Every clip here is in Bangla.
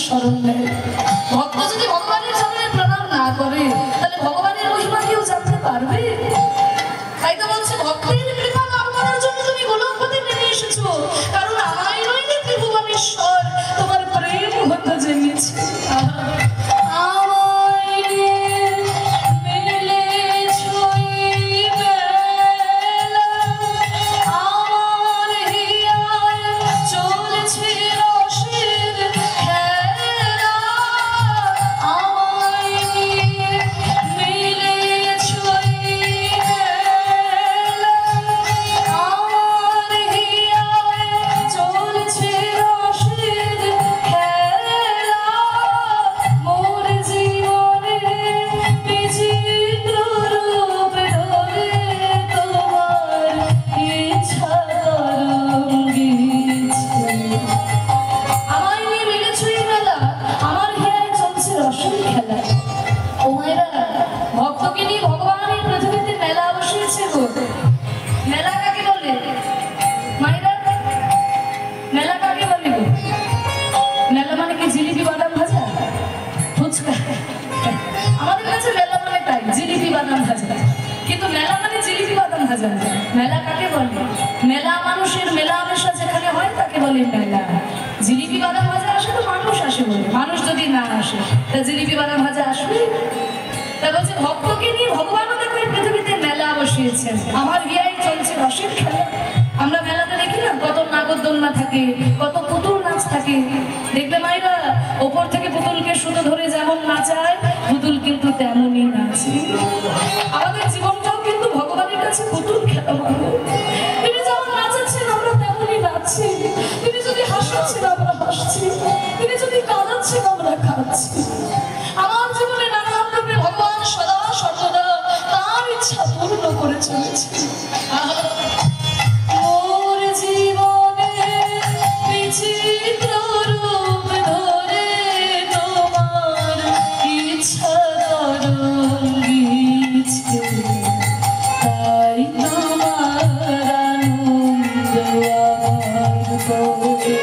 স্মরণ নেয়। ভক্ত যদি ভগবানের সামনে প্রণাম না করে তাহলে ভগবানের মহিমা কেউ জানতে পারবে? তাই তো বলছে ভক্তের কৃপা লাভ করার জন্য তুমি গোলক পথে নেমে এসেছো, কারণ আমায় নইলে ত্রিভুবনেশ্বর তোমার প্রেম হতে জেনেছে। মেলা কাকে বলে? মেলা মানুষের মেলামেশা যেখানে হয় তাকে বলে মেলা। জিলিপি বাদাম ভাজা আসে তো মানুষ আসে বলে, মানুষ যদি না আসে তা জিলিপি বাদাম ভাজা আসবে? তা বলছে ভক্তকে নিয়ে ভগবানও দেখো এই পৃথিবীতে মেলা বসিয়েছেন। আমার হিয়াই চলছে রসের খেলা। আমরা মেলাতে দেখি না কত নাগরদোলনা থাকে, কত পুতুল নাচ থাকে। দেখবে মায়েরা ওপর থেকে পুতুলকে সুতো ধরে যেমন নাচায় পুতুল কিন্তু তেমনই নাচে। আমাদের জীবনটাও কিন্তু ভগবানের কাছে পুতুল খেলা ভালো। তিনি যেমন নাচাচ্ছেন আমরা তেমনই নাচছি, তিনি যদি হাসাচ্ছেন আমরা হাসছি, তিনি যদি কাঁদাচ্ছেন আমরা কাঁদছি। আমার জীবনে নানান রূপে ভগবান সদা সর্বদা তার ইচ্ছা পূর্ণ করে চলেছে। মোর জীবনে বিচিত্র রূপ ধরে তোমার ইচ্ছা তরঙ্গিছে, তাই তোমার আনন্দ আমার করে।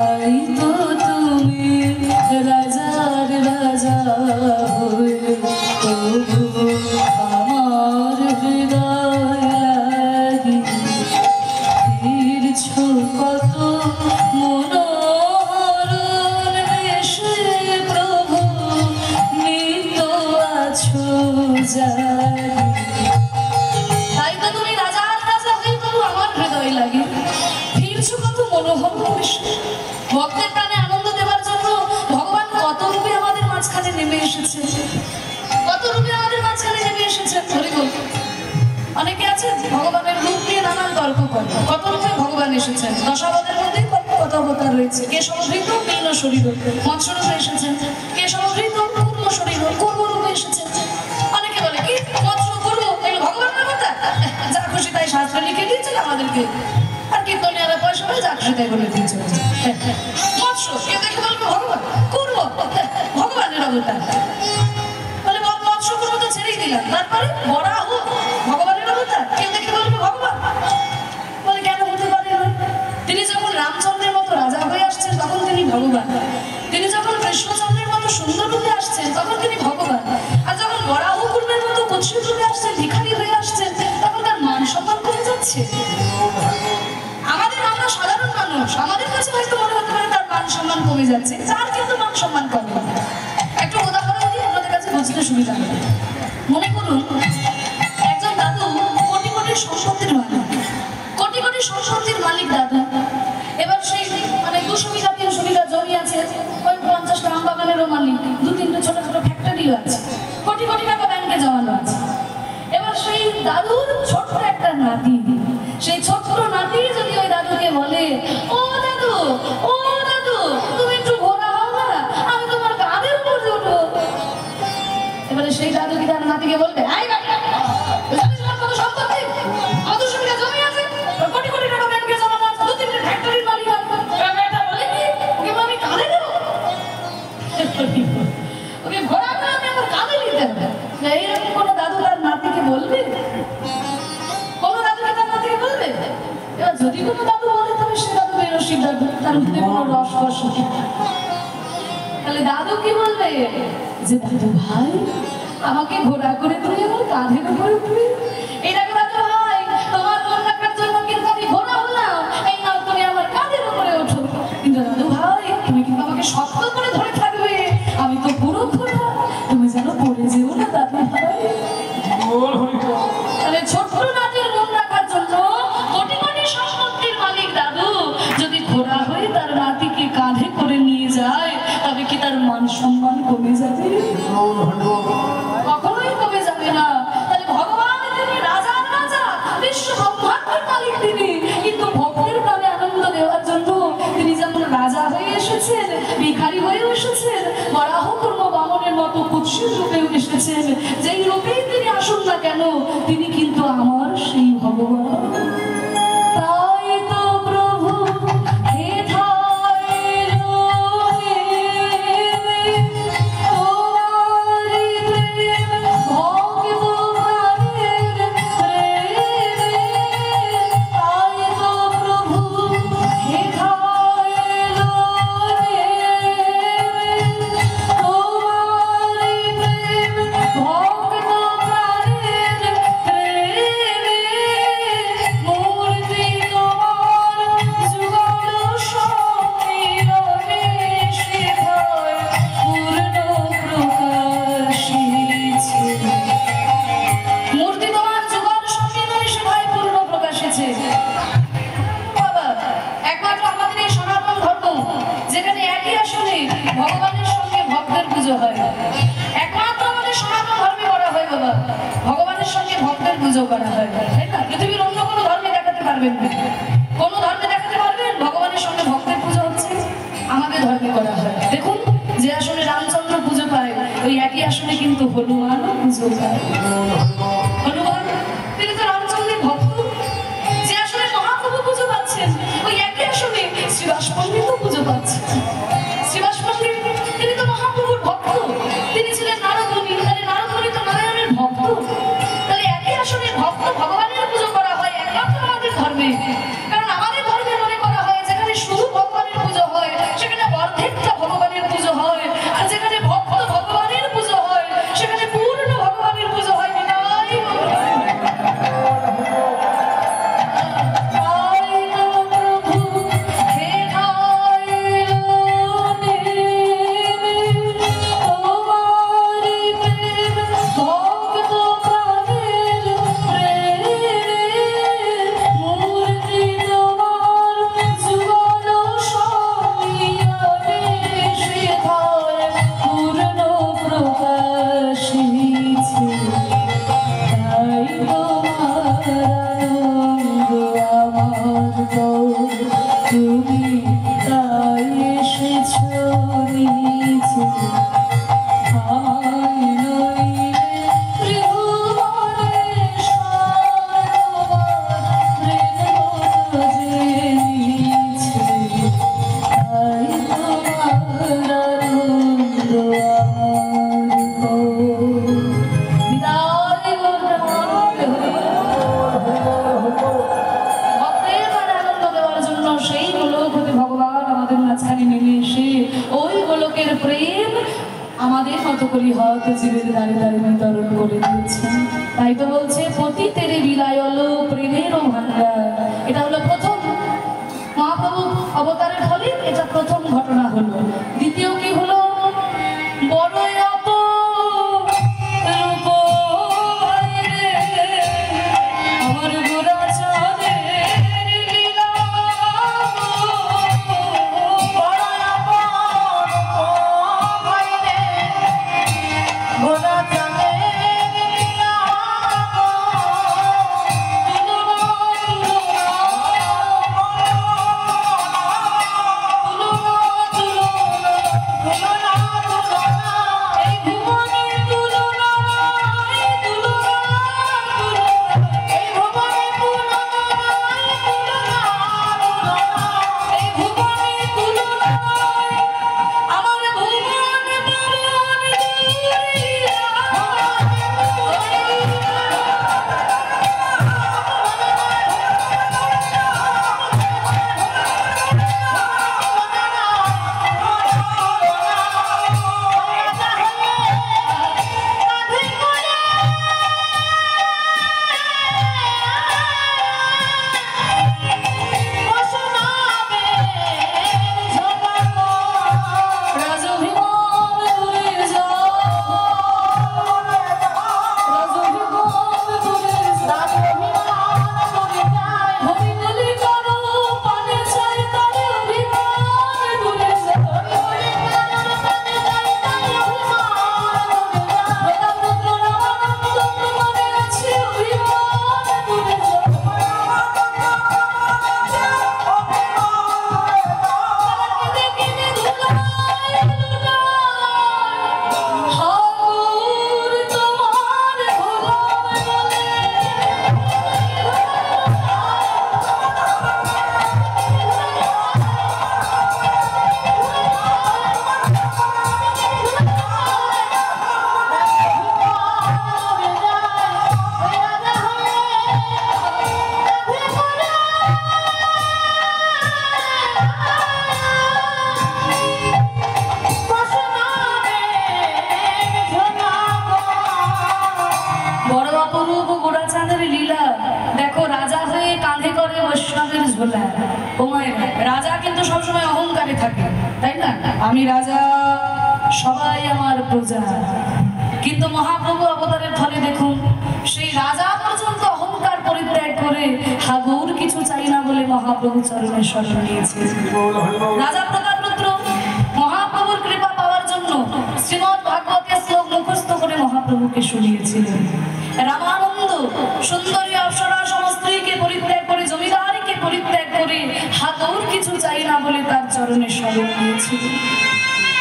তাই তো তুমি রাজার রাজা হয়ে তবু আমার হৃদয় লাগি ফিরছ কত মনোহরণ বেশে প্রভু নিত আছো জানি। তাই তো তুমি রাজার রাজা হয়ে তবু আমার হৃদয় লাগে ফিরছো কত মনোহরণ বেশে। ভক্তের প্রাণে আনন্দ দেওয়ার জন্য ভগবান কত রূপে আমাদের মাঝখানে নেমে এসেছে, কত রূপে আমাদের মাঝখানে নেমে এসেছে। অনেকে আছে ভগবানের রূপ নিয়ে নানান তর্ক করে। কত রূপে ভগবান এসেছেন, দশাবতারের মধ্যে কত অবতার রয়েছে। কে সমবৃত পীন শরীর মৎস্য রূপে এসেছেন, কে সমবৃত পূর্ণ শরীর কুর্ম রূপে এসেছেন। অনেকে বলে কি মৎস্য কুর্ম এগুলো ভগবানের কথা, যা খুশি তাই শাস্ত্রে লিখে দিয়েছেন আমাদেরকে। আর কীর্তনিয়ারা পয়সা হয়ে যা খুশি তাই বলে দিয়েছে। মৎস্য কেউ দেখে বলবে ভগবান, কুর্ম ভগবানের অবতার বলে মৎস্য কুর্ম তো ছেড়েই দিলাম। তারপরে বরাহ ভগবানের অবতার, কেউ দেখে বলবে ভগবান। বলে কেন হতে পারে না? তিনি যখন রামচন্দ্রের মতো রাজা হয়ে আসছেন তখন তিনি ভগবান, তিনি যখন কৃষ্ণচন্দ্রের মতো সুন্দর রূপে আসছেন তখন তিনি ভগবান, আর যখন বরাহ কুর্মের মতো কুৎসিত রূপে আসছেন, ভিখারি হয়ে আসছেন, তখন তার মান সম্মান কমে যাচ্ছে। আমরা সাধারণ মানুষ, আমাদের কাছে হয়তো মনে হতে পারে তার মান সম্মান কমে যাচ্ছে, তার কিন্তু মান সম্মান কমে। একটা উদাহরণ দিয়ে আপনাদের কাছে বুঝতে সুবিধা হবে। মনে করুন একজন দাদু কোটি কোটি সম্পত্তির মালিক, কোটি কোটি সম্পত্তির মালিক দাদু। এবার সেই মানে 200 বিঘা 300 বিঘা জমি আছে, ওই 50টা আম বাগানেরও মালিক, 2-3টে ছোট ছোট ফ্যাক্টরিও আছে, কোটি কোটি টাকা ব্যাংকে জমানো আছে। এবার সেই দাদুর ছোট্ট একটা নাতি, সেই ছোট্ট নাতি যদি ওই দাদুকে বলে ও দাদু তুমি একটু ঘোরা হও না, আমি তোমার কাঁধের উপর উঠবো। এবারে সেই দাদু কি তার নাতিকে বলবে কত সম্পত্তি, কত সুবিধা জমি আছে, কোটি কোটি টাকা ব্যাংকে জমানো আছে, 2-3টে ফ্যাক্টরির মালিক আছে। এটা বলে কি যদি কোনো দাদু বলে তবে সে দাদু বেরসিক দাদু, তার মধ্যে কোনো রস বসে। তাহলে দাদু কি বলবে যে দাদু ভাই আমাকে ঘোড়া করে তুলে আমার কাঁধের উপরে তুলে, এই দেখো দাদু ভাই তোমার মন রাখার জন্য কিন্তু আমি ঘোড়া হলাম, এই নাও তুমি আমার কাঁধের উপরে ওঠো। কিন্তু দাদু ভাই তুমি কিন্তু আমাকে শক্ত করে ধরে থাকবে, আমি তো পুরো ঘোড়া, তুমি যেন পড়ে যেও না দাদু ভাই। তাহলে ছোট্ট নাতির মন রাখার জন্য কোটি কোটি সম্পত্তির মালিক দাদু যদি ঘোড়া হয়ে তার নাতিকে কাঁধে করে নিয়ে যায়, তবে কি তার মান সম্মান কমে যাবে? কখনোই কমে যাবে না। তাহলে ভগবান তিনি রাজার রাজা, বিশ্ব ব্রহ্মাণ্ডের মালিক তিনি, কিন্তু ভক্তের প্রাণে আনন্দ দেওয়ার জন্য তিনি যেমন রাজা হয়ে এসেছেন, ভিখারি হয়ে এসেছেন, বরাহ কুর্ম বামনের মতো কুৎসিত রূপেও এসেছেন, যেই রূপেই তিনি আসুন না কেন তিনি কিন্তু আমার সেই ভগবান। তাই তো প্রভু ভগবানের সঙ্গে ভক্তের পুজো হয়, একমাত্র আমাদের সনাতন ধর্মে করা হয় বাবা, ভগবানের সঙ্গে ভক্তের পুজো করা হয়, তাই না? পৃথিবীর অন্য কোনো ধর্মে দেখাতে পারবেন না, কোনো ধর্মে দেখাতে পারবেন ভগবানের সঙ্গে ভক্তের পুজো হচ্ছে? আমাদের ধর্মে করা হয়। দেখুন যে আসলে রামচন্দ্র পুজো পায়, ওই একই আসলে কিন্তু হনুমানও পুজো পায়। হনুমান তিনি তো রামচন্দ্রের ভক্ত, যে আসলে মহাপ্রভু পুজো পাচ্ছেন, ওই একই আসলে শ্রীবাস পণ্ডিতও পুজো পাচ্ছেন। শ্রীবাস পণ্ডিত তিনি তো মহাপ্রভুর ভক্ত, তিনি ছিলেন নারদমুনি, তাহলে নারদমুনি তো নারায়ণের ভক্ত, তাহলে একই আসলে ভক্ত ভগবানের পুজো করা হয় একমাত্র আমাদের ধর্মে। কারণ আমাদের ধর্মে মনে করা হয় যেখানে শুধু ভগবানের পুজো হয় সেখানে অর্ধেকটা ভগবানের পুজো হয়, আর যেখানে ভক্ত ভগবানের পুজো হয় সেখানে পূর্ণ ভগবানের পুজো হয়। আমাদের মতো করে হয়তো জীবের দাঁড়িয়ে দাঁড়িয়ে বিতরণ করে দিয়েছেন। তাই তো বলছে পতি তেরে বিলায়ল প্রেমেরও ভান্ডার। এটা হলো প্রথম মহাপ্রভু অবতারের ফলে এটা প্রথম ঘটনা হলো। দ্বিতীয় কি হলো? বড় ঝোলা। ও মায়েরা, রাজা কিন্তু সবসময় অহংকারে থাকে, তাই না? আমি রাজা, সবাই আমার প্রজা। কিন্তু মহাপ্রভু অবতারের ফলে দেখুন, সেই রাজা পর্যন্ত অহংকার পরিত্যাগ করে হাগুর কিছু চাই না বলে মহাপ্রভু চরণে শরণ নিয়েছে। রাজা প্রতাপরুদ্র মহাপ্রভুর কৃপা পাওয়ার জন্য শ্রীমদ্ ভাগবতের শ্লোক মুখস্থ করে মহাপ্রভুকে শুনিয়েছিলেন। রামানন্দ সুন্দরী অপ্সরা সমস্ত্রীকে পরিত্যাগ করে, জমিদারিকে পরিত্যাগ করে হাগুর কিছু চাই না বলে তার চরণে শরণ নিয়েছিলেন।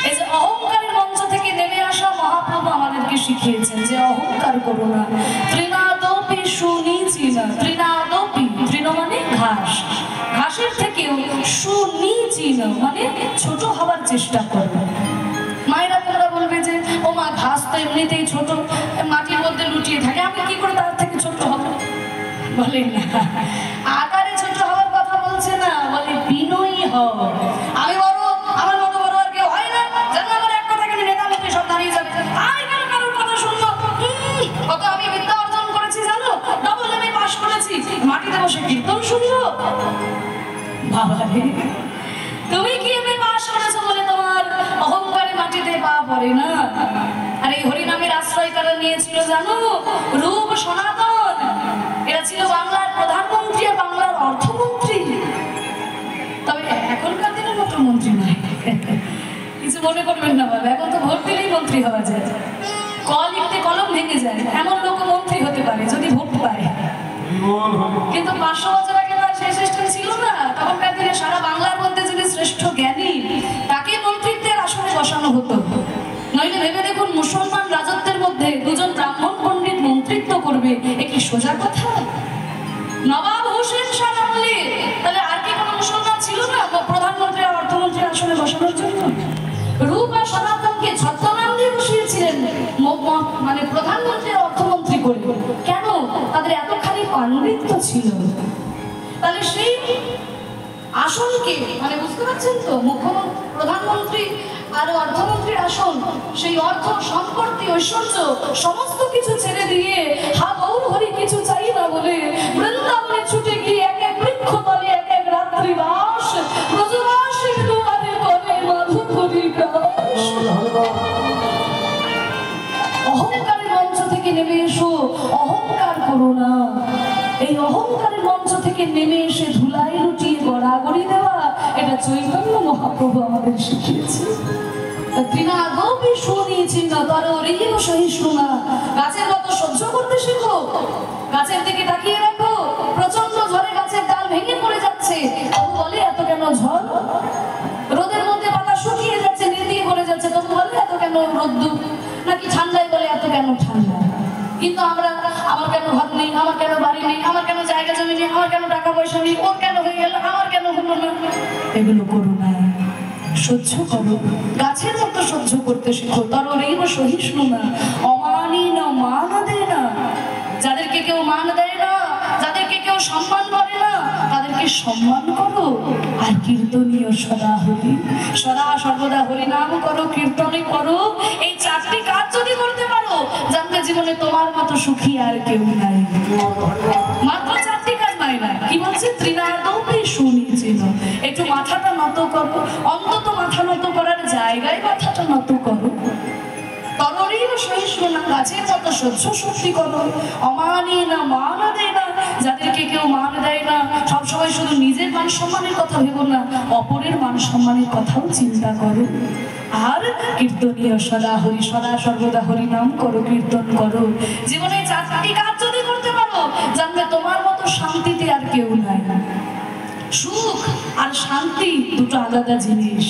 এই যে অহংকারের মঞ্চ থেকে নেমে আসা মহাপ্রভু আমাদেরকে শিখিয়েছেন যে অহংকার করো না। তৃণাদপি সুনিচিনা, তৃণাদপি, তৃণ মানে ঘাস, ঘাসের থেকেও সুনিচিনা মানে ছোট হওয়ার চেষ্টা করো। মায়েরা তোমরা বলবে যে ও মা, ঘাস তো এমনিতেই ছোট, মাটির মধ্যে লুটিয়ে থাকে, আমি কি করে তার থেকে ছোট হব? বলেন না, আকারে ছোট হওয়ার কথা বলছে না, বলে বিনয়ী হও। আমি বড়, আমার মতো বড় আর কেউ হয় না, যেন আমার এক কথা কেন নেতা মন্ত্রী সব দাঁড়িয়ে যাবে, আমি কেন কারোর কথা শুনবো? কত আমি বিদ্যা অর্জন করেছি জানো, ডবল আমি পাশ করেছি, মাটিতে বসে কীর্তন শুনবো? বাবা রে, তুমি কি এমনি পাশ করেছো বলে তোমার অহংকারে মাটিতে পা পড়ে না? আর এই হরিনামের আশ্রয় কারা নিয়েছিল জানো? রূপ সনাতন। এরা ছিল বাংলার প্রধানমন্ত্রী আর বাংলার অর্থমন্ত্রী। তবে এখনকার দিনের মতো মন্ত্রী নয়, কিছু মনে করবেন না বাবা, এখন তো ভোট দিলেই মন্ত্রী হওয়া যায়। ক লিখতে কলম ভেঙে যায়, এমন লোক মন্ত্রী হতে পারে যদি ভোট পায়। কিন্তু 500 বছর আগে তার সেই সিস্টেম ছিল না। তখনকার দিনে সারা বাংলার মধ্যে যদি শ্রেষ্ঠ জ্ঞানী, তাকে মন্ত্রিত্বের আসনে বসানো হতো। নইলে ভেবে দেখুন, মুসলমান রাজত্বের মধ্যে দুজন ব্রাহ্মণ পণ্ডিত মন্ত্রিত্ব করবে, এ কি সোজা কথা? নবাব হোসেন শাহ আমলে তাহলে আর কি কোনো মুসলমান ছিল না প্রধানমন্ত্রী আর অর্থমন্ত্রীর আসনে বসানোর জন্য? রূপ আর সনাতনকে ছদ্মনাম দিয়ে বসিয়েছিলেন মানে প্রধানমন্ত্রী আর অর্থমন্ত্রী করে। কেন? তাদের এতখানি পাণ্ডিত্য ছিল। তাহলে সেই আসনকে, মানে বুঝতে পারছেন তো, মুখ্যমন্ত্রী, প্রধানমন্ত্রী আর অর্থমন্ত্রীর আসন, সেই অর্থ, সম্পত্তি, ঐশ্বর্য সমস্ত কিছু ছেড়ে দিয়ে হা গৌর হরি কিছু চাই না বলে বৃন্দাবনে ছুটে গিয়ে এক এক বৃক্ষ তলে এক এক রাত্রি বাস, ব্রজবাসীর দুয়ারে করে মাধুরী দাস। অহংকারের মঞ্চ থেকে নেমে এসো, অহংকার করো না। এই অহংকারের মঞ্চ থেকে নেমে এসে ধুলাই লুটিয়ে গড়াগড়ি দেওয়া, এটা চৈতন্য মহাপ্রভু আমাদের শিখিয়েছে। তৃণাদপি সুনিচিনা তরোরিব সহিষ্ণুনা, গাছের মতো সহ্য করতে শেখো। গাছের দিকে তাকিয়ে রাখো, প্রচন্ড ঝড়ে গাছের ডাল ভেঙে পড়ে যাচ্ছে, তবু বলে এত কেন ঝড়? রোদের মধ্যে পাতা শুকিয়ে যাচ্ছে, নেতিয়ে পড়ে যাচ্ছে, তবু বলে এত কেন রোদ্দুর? নাকি ঠান্ডায় বলে এত কেন ঠান্ডা? কিন্তু আমরা, আমার কেন ঘর নেই, আমার কেন বাড়ি নেই, আমার কেন জায়গা জমি নেই, আমার কেন টাকা পয়সা নেই, ওর কেন হয়ে গেল, আমার কেন হলো না, এগুলো করো না। সহ্য করো, গাছের মতো সহ্য করতে শেখো। তরোরিব সহিষ্ণুনা অমানিনা মান দেয় না। যাদেরকে কেউ মান দেয় না, যাদেরকে কেউ সম্মান করে না, তাদেরকে সম্মান করো। আর কীর্তনীয় সদা হরি, সদা সর্বদা হরি নাম করো, কীর্তনে করো। এই 4টি কাজ যদি করতে পারো, জানবে জীবনে তোমার মতো সুখী আর কেউ নাই। মাত্র 4টি কাজ মাইনা কি বলছে? তৃণাদপি সুনিচিনা। একটু মাথাটা নত করো, অন্তত মাথা নত করার জায়গায় মাথাটা নত করো। তরোরিব সহিষ্ণুনা, গাছের মতো সহ্য শক্তি করো। অমানিনা মান দেয় না, যাদেরকে কেউ মান দেয় না, সবসময় শুধু নিজের মান সম্মানের কথা ভেবো না, অপরের মান সম্মানের কথাও চিন্তা করো। আর কীর্তনীয় সদা হরি, সদা সর্বদা হরি নাম করো, কীর্তন করো। জীবনে 4টি কাজ যদি করতে পারো, জানবে তোমার মতো শান্তিতে আর কেউ নাই। সুখ আর শান্তি দুটো আলাদা জিনিস।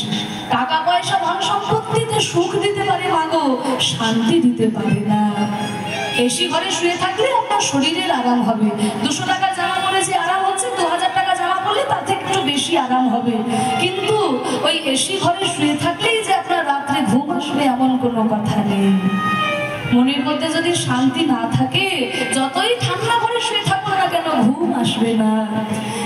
টাকা পয়সা ধন সম্পত্তিতে সুখ দিতে পারে মাগো, শান্তি দিতে পারে না। এসি ঘরে শুয়ে থাকলে আপনার শরীরের আরাম হবে। 200 টাকার জামা পরে যে আরাম হচ্ছে, 2000 টাকা জামা পরলে তার থেকে একটু বেশি আরাম হবে। কিন্তু ওই এসি ঘরে শুয়ে থাকলেই যে আপনার রাত্রে ঘুম আসবে এমন কোনো কথা নেই। মনের মধ্যে যদি শান্তি না থাকে, যতই ঠান্ডা ঘরে শুয়ে থাকুন না কেন, ঘুম আসবে না।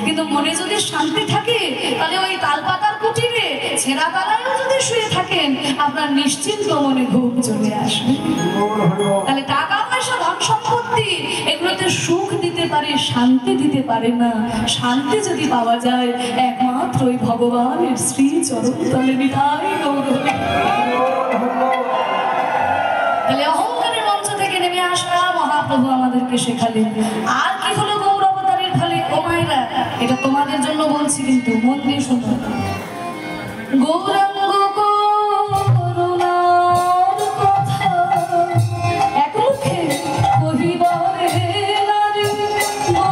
কিন্তু মনে যদি শান্তি থাকে, তাহলে ওই তালপাতার কুটিরে ছেঁড়া তালায়ও যদি শুয়ে থাকেন, আপনার নিশ্চিন্ত মনে ঘুম চলে আসবে। তাহলে টাকা পয়সা ধন সম্পত্তি এগুলোতে যে সুখ দিতে পারে, শান্তি দিতে পারে না। শান্তি যদি পাওয়া যায় একমাত্র ওই ভগবানের শ্রী চরণ তলে। নিতাই গৌর। তাহলে অহংকারের মঞ্চ থেকে নেমে আসা মহাপ্রভু আমাদেরকে শেখালেন। আর কি হলো গৌর অবতারের ফলে? ও মায়েরা, এটা তোমাদের জন্য বলছি, কিন্তু মন দিয়ে শুনো। গৌরাঙ্গ করুণার কথা এক মুখে কহিবারে নারী গো।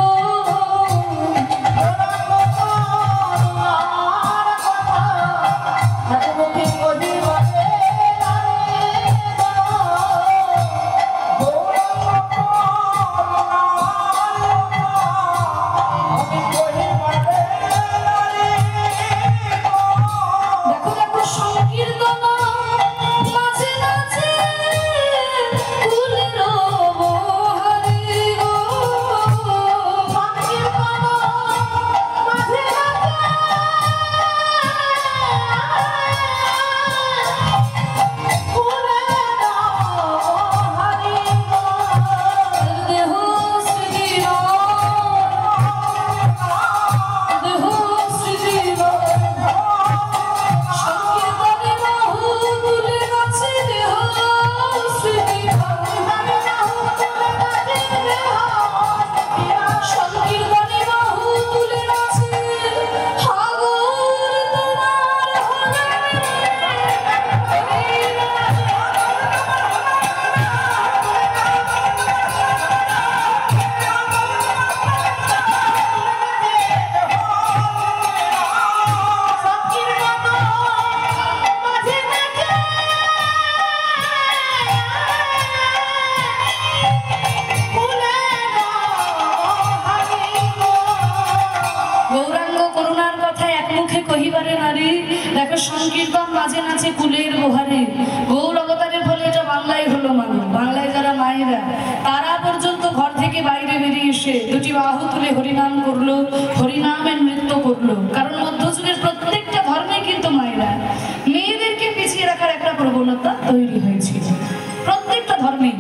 দেখো সংকীর্তন বাজে নাচে কুলের বহারে। গৌর অবতারের ফলে এটা বাংলায় হলো। মানুষ বাংলায় যারা মায়েরা, তারা পর্যন্ত ঘর থেকে বাইরে বেরিয়ে এসে দুটি বাহু তুলে হরিনাম করলো, হরিনামের নৃত্য করলো। কারণ মধ্যযুগের প্রত্যেকটা ধর্মে কিন্তু মায়েরা, মেয়েদেরকে পিছিয়ে রাখার একটা প্রবণতা তৈরি হয়েছিল প্রত্যেকটা ধর্মে।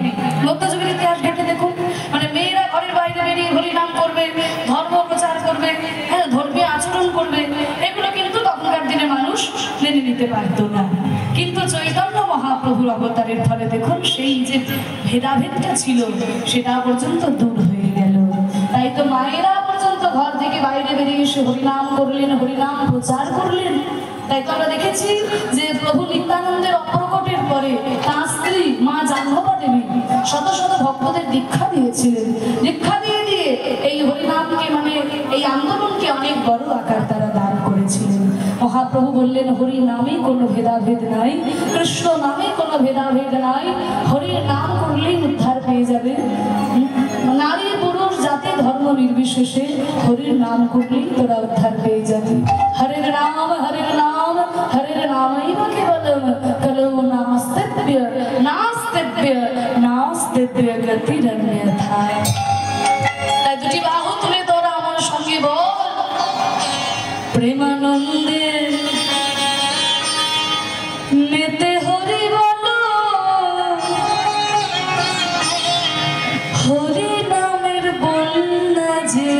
মধ্যযুগের ইতিহাস ঘেটে দেখুন, মানে মেয়েরা ঘরের বাইরে বেরিয়ে হরিনাম করবে, ধর্ম প্রচার করবে, হ্যাঁ ধর্মীয় আচরণ করবে, এগুলো কিন্তু তখনকার দিনে মানুষ মেনে নিতে পারত না। কিন্তু চৈতন্য মহাপ্রভুর অবতারের ফলে দেখুন সেই যে ভেদাভেদটা ছিল সেটা পর্যন্ত দূর হয়ে গেল। তাই তো মায়েরা পর্যন্ত ঘর থেকে বাইরে বেরিয়ে এসে হরিনাম করলেন, হরিনাম প্রচার করলেন। তাই তো আমরা দেখেছি যে প্রভু নিত্যানন্দের অপ্রকটের পরে তাঁর স্ত্রী মা জাহ্নবা দেবী শত শত ভক্তদের দীক্ষা দিয়েছিলেন। দীক্ষা দিয়ে দিয়ে এই হরিনামকে, মানে এই আন্দোলনকে অনেক বড় আকার তারা দান করেছিলেন। মহাপ্রভু বললেন, হরি নামে কোনো ভেদাভেদ নাই, কৃষ্ণ নামে কোনো ভেদাভেদ নাই, হরির নাম করলেই উদ্ধার পেয়ে যাবে। নারী পুরুষ জাতি ধর্ম নির্বিশেষে হরির নাম করলেই তোরা উদ্ধার পেয়ে যাবে। হরের নাম হরের নাম হরের নামই কেবলম কলো নাস্তিব্য নাস্তিব্য নাস্তিব্য গতিরন্যথায়। তাই দুটি বাহু তুলে তোরা আমার সঙ্গে বল, প্রেমানন্দে মেতে হরি বলো, হরি নামের বন্যা যে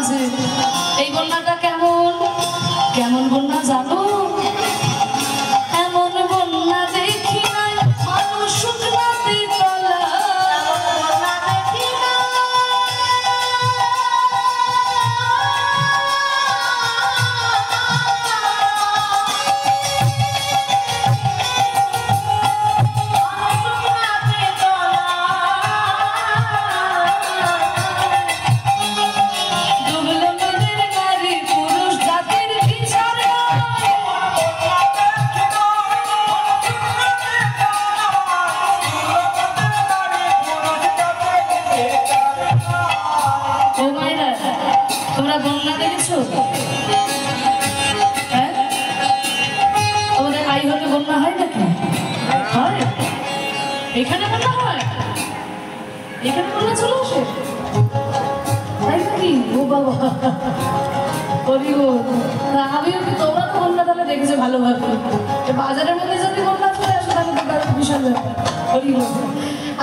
আছে। এই বন্যাটা কেমন কেমন বন্যা জানো? এমন বন্যা দেখি নাই মানুষ শুকনাতে তলা, বন্যা দেখেছো? হ্যাঁ, আমাদের আই হতে বন্যা হয় নাকি? হয়। এখানে বন্যা হয়, এখানে বন্যা চলে আসে, তাই নাকি? ও বাবা, আমিও কি, তোমরা তো বন্যা তাহলে দেখেছো ভালোভাবে। বাজারের মধ্যে যদি বন্যা চলে আসে তাহলে তো তার বিশাল ব্যাপার।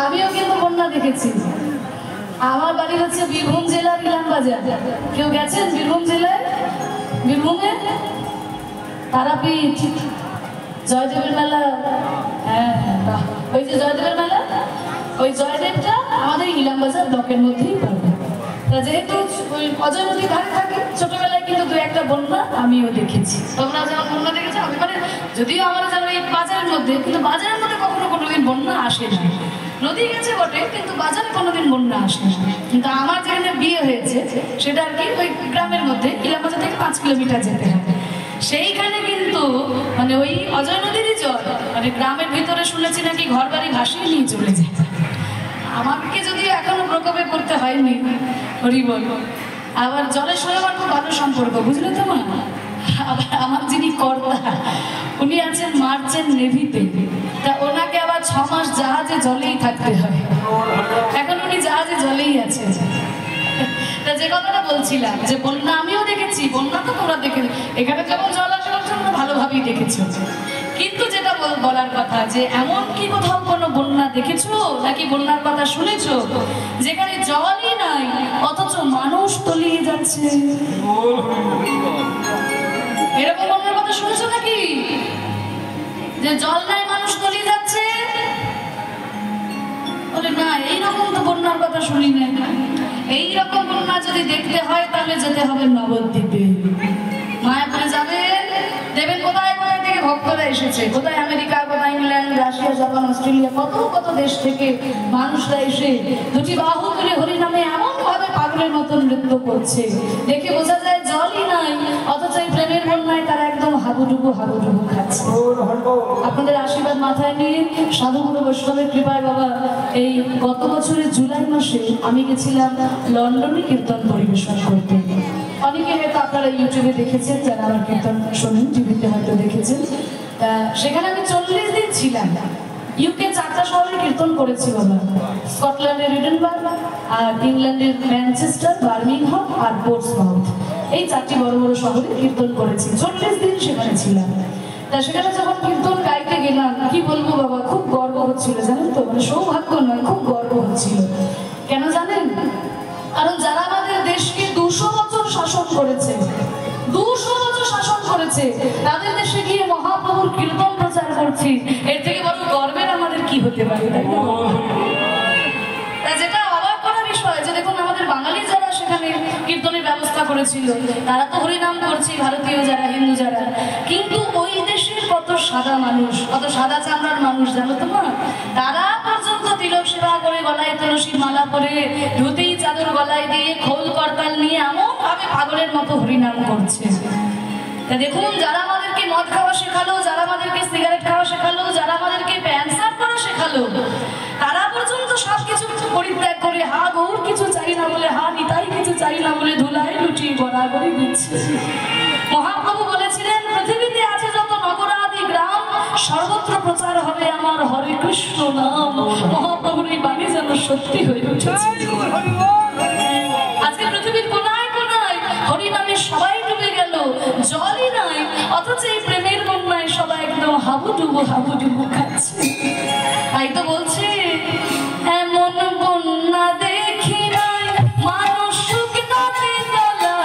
আমিও কিন্তু বন্যা দেখেছি। আমার বাড়ি হচ্ছে বীরভূম জেলার ইলামবাজার। কেউ গেছেন বীরভূম জেলায়? বীরভূমে তারাপীঠ, জয়দেবের মেলা। হ্যাঁ, ওই যে জয়দেবের মেলা, ওই জয়দেবটা আমাদের ইলামবাজার ব্লকের মধ্যেই পড়বে। তা যেহেতু ওই অজয় নদীর ধারে থাকে, ছোটবেলায় কিন্তু দু একটা বন্যা আমিও দেখেছি। তোমরা যেমন বন্যা দেখেছো, আমি মানে যদিও আমরা যেন এই বাজারের মধ্যে, কিন্তু বাজারের মধ্যে কখনো কোনোদিন বন্যা আসে না। নদী গেছে বটে, কিন্তু বাজারে কোনোদিন বন্যা আসে না। কিন্তু আমার যেখানে বিয়ে হয়েছে সেটা আর কি ওই গ্রামের মধ্যে, ইলামবাজার থেকে 5 কিলোমিটার যেতে হবে। সেইখানে কিন্তু মানে ওই অজয় নদীরই জল, মানে গ্রামের ভিতরে শুনেছি নাকি ঘর বাড়ি ভাসিয়ে নিয়ে চলে যায়। আমাকে যদিও এখনো প্রকোপে পড়তে হয়নি, হরি বল। আবার জলের সঙ্গে আমার খুব ভালো সম্পর্ক, বুঝলে তো মা? আবার আমার যিনি কর্তা, উনি আছেন মার্চেন্ট নেভিতে। তা ওনাকে আবার 6 মাস জাহাজে জলেই থাকতে হয়। এখন উনি জাহাজে জলেই আছে। তা যে কথাটা বলছিলাম যে বন্যা আমিও দেখেছি, বন্যা তো তোমরা দেখে, এখানে যেমন জল আসে তোমরা ভালোভাবেই দেখেছো। কিন্তু যেটা বলার কথা যে এমন কি কোথাও কোনো বন্যা দেখেছো নাকি বন্যার কথা শুনেছো যেখানে জলই নাই অথচ মানুষ তলিয়ে যাচ্ছে? এরকম বন্যার কথা শুনেছো নাকি? যে জল নাই মানুষ তলিয়ে যাচ্ছে? বলে না, এইরকম তো বন্যার কথা শুনি না। এইরকম বন্যা যদি দেখতে হয় তাহলে যেতে হবে নবদ্বীপে। মায়াপুরে যাবেন, দেবেন কোথায় কোথায় থেকে ভক্তরা এসেছে, কোথায় আমেরিকা, কোথায় ইংল্যান্ড, রাশিয়া, জাপান, অস্ট্রেলিয়া, কত কত দেশ থেকে মানুষরা এসে দুটি বাহু তুলে হরিনামে এমন ভাবে পাগলের মতন নৃত্য করছে, দেখে বোঝা যায় জলই নাই অথচ এই প্রেমের বন্যায় তারা একদম হাবুডুবু হাবুডুবু খাচ্ছে। আপনাদের আশীর্বাদ মাথায় নিয়ে সাধুগুরু বৈষ্ণবের কৃপায় বাবা, এই গত বছরের জুলাই মাসে আমি গেছিলাম লন্ডনে কীর্তন পরিবেশন করতে। অনেকে হয়তো আপনারা ইউটিউবে দেখেছেন, যারা আমার কীর্তন শোনেন টিভিতে হয়তো দেখেছেন। সেখানে আমি 40 দিন ছিলাম। ইউকে 4টা শহরে কীর্তন করেছি বাবা, স্কটল্যান্ডের এডিনবার্গ, আর ইংল্যান্ডের ম্যানচেস্টার, বার্মিংহাম আর পোর্টসমাউথ। এই 4টি বড় বড় শহরে কীর্তন করেছি, 40 দিন সেখানে ছিলাম। তা সেখানে যখন কীর্তন গাইতে গেলাম, কি বলবো বাবা, খুব গর্ব হচ্ছিল, জানেন তো? মানে সৌভাগ্য নয়, খুব গর্ব হচ্ছিল। কেন জানেন? কারণ যারা আমাদের দেশকে 200 বছর শাসন করেছে, 200 বছর শাসন করেছে, তাদের দেশে গিয়ে মহাপ্রভুর কীর্তন প্রচার করছি, এর থেকে বড় গর্বের আমাদের কি হতে পারে? তাই না? যেটা অবাক করার বিষয় যে দেখুন, আমাদের বাঙালি যারা সেখানে কীর্তনের ব্যবস্থা করেছিল, তারা তো হরিনাম করছে, ভারতীয় যারা, হিন্দু যারা, কিন্তু ওই দেশের কত সাদা মানুষ, কত সাদা চামড়ার মানুষ জানো তো মা, তারা পর্যন্ত তিলক সেবা করে, গলায় তুলসীর মালা পরে, ধুতি চাদর গলায় দিয়ে, খোল করতাল নিয়ে এমন ভাবে পাগলের মতো হরিনাম করছে। তা দেখুন, যারা আমাদেরকে মদ খাওয়া শেখালো, যারা আমাদেরকে সিগারেট খাওয়া শেখালো, যারা আমাদেরকে প্যান্ট শার্ট করা শেখালো, তারা পর্যন্ত সবকিছু পরিত্যাগ করে হা গৌর কিছু চাই না বলে, হা নিতাই কিছু চাই না বলে ধুলাই লুটিয়ে গড়াগড়ি দিচ্ছে। মহাপ্রভু বলেছিলেন, পৃথিবীতে আছে যত নগরাদি গ্রাম, সর্বত্র প্রচার হবে আমার হরে কৃষ্ণ নাম। মহাপ্রভুর এই বাণী যেন সত্যি হয়ে উঠেছে। আজকে পৃথিবীর কোনায় কোনায় হরিনামে সবাই ডুবে গেল, জলই নাই অথচ এই প্রেমের বন্যায় সবাই একদম হাবুডুবু হাবুডুবু খাচ্ছে। তাই তো বলছে, এমন বন্যা দেখি নাই মানুষ শুকনাতে তলা,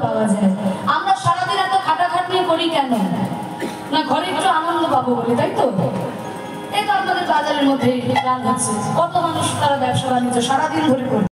পাওয়া যায়। আমরা সারাদিন এত খাটাখাটনি করি কেন? না ঘরে একটু আনন্দ পাবো বলে, তাই তো? এই তো আপনাদের বাজারের মধ্যে গান হচ্ছে, কত মানুষ তারা ব্যবসা বাণিজ্য সারাদিন ধরে করে।